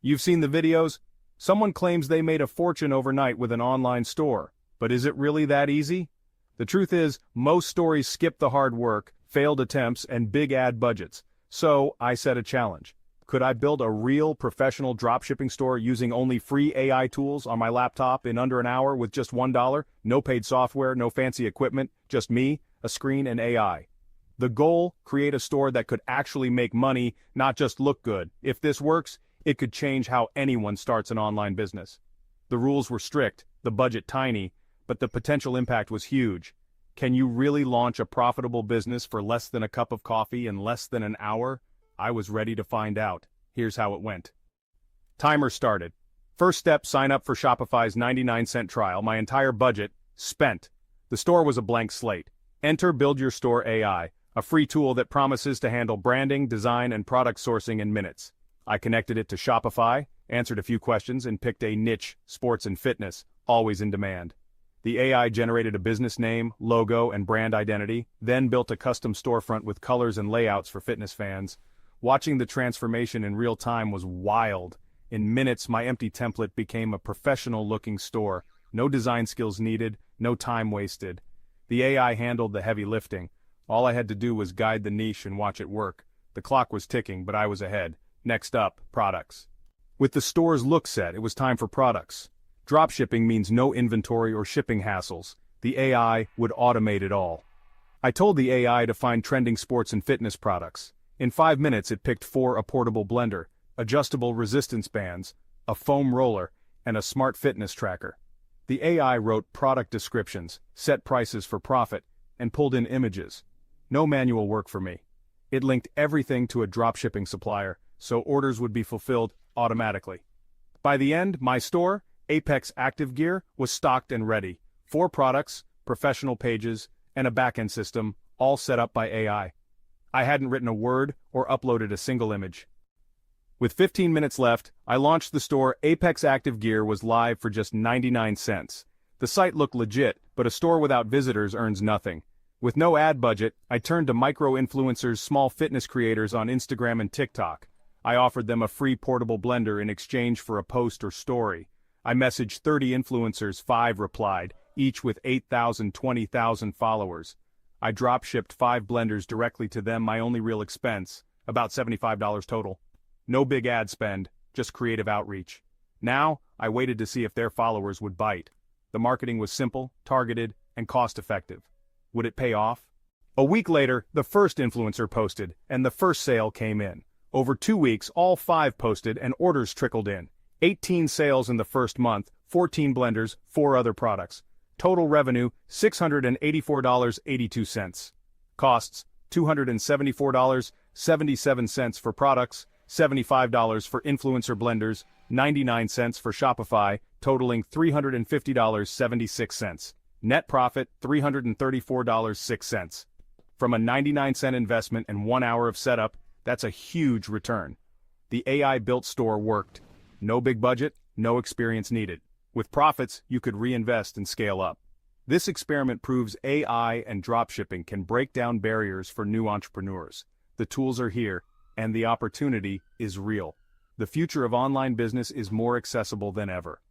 You've seen the videos? Someone claims they made a fortune overnight with an online store. But is it really that easy? The truth is, most stories skip the hard work, failed attempts, and big ad budgets. So, I set a challenge. Could I build a real professional dropshipping store using only free AI tools on my laptop in under an hour with just $1? No paid software, no fancy equipment, just me, a screen, and AI. The goal, create a store that could actually make money, not just look good. If this works, it could change how anyone starts an online business. The rules were strict, the budget tiny, but the potential impact was huge. Can you really launch a profitable business for less than a cup of coffee in less than an hour? I was ready to find out. Here's how it went. Timer started. First step, sign up for Shopify's 99-cent trial. My entire budget, spent. The store was a blank slate. Enter Build Your Store AI, a free tool that promises to handle branding, design, and product sourcing in minutes. I connected it to Shopify, answered a few questions, and picked a niche, sports and fitness, always in demand. The AI generated a business name, logo, and brand identity, then built a custom storefront with colors and layouts for fitness fans. Watching the transformation in real time was wild. In minutes, my empty template became a professional-looking store. No design skills needed, no time wasted. The AI handled the heavy lifting. All I had to do was guide the niche and watch it work. The clock was ticking, but I was ahead. Next up, products. With the store's look set, it was time for products. Dropshipping means no inventory or shipping hassles. The AI would automate it all. I told the AI to find trending sports and fitness products. In 5 minutes it picked 4: a portable blender, adjustable resistance bands, a foam roller, and a smart fitness tracker. The AI wrote product descriptions, set prices for profit, and pulled in images. No manual work for me. It linked everything to a dropshipping supplier, so orders would be fulfilled automatically. By the end, my store, Apex Active Gear, was stocked and ready. 4 products, professional pages, and a backend system, all set up by AI. I hadn't written a word or uploaded a single image. With 15 minutes left, I launched the store. Apex Active Gear was live for just 99 cents. The site looked legit, but a store without visitors earns nothing. With no ad budget, I turned to micro-influencers, small fitness creators on Instagram and TikTok. I offered them a free portable blender in exchange for a post or story. I messaged 30 influencers, 5 replied, each with 8,000, 20,000 followers. I drop-shipped 5 blenders directly to them, my only real expense, about $75 total. No big ad spend, just creative outreach. Now, I waited to see if their followers would bite. The marketing was simple, targeted, and cost-effective. Would it pay off? A week later, the first influencer posted, and the first sale came in. Over 2 weeks, all 5 posted and orders trickled in. 18 sales in the first month, 14 blenders, 4 other products. Total revenue, $684.82. Costs, $274.77 for products, $75 for influencer blenders, 99 cents for Shopify, totaling $350.76. Net profit, $334.06. From a 99-cent investment and 1 hour of setup, that's a huge return. The AI-built store worked. No big budget, no experience needed. With profits, you could reinvest and scale up. This experiment proves AI and dropshipping can break down barriers for new entrepreneurs. The tools are here, and the opportunity is real. The future of online business is more accessible than ever.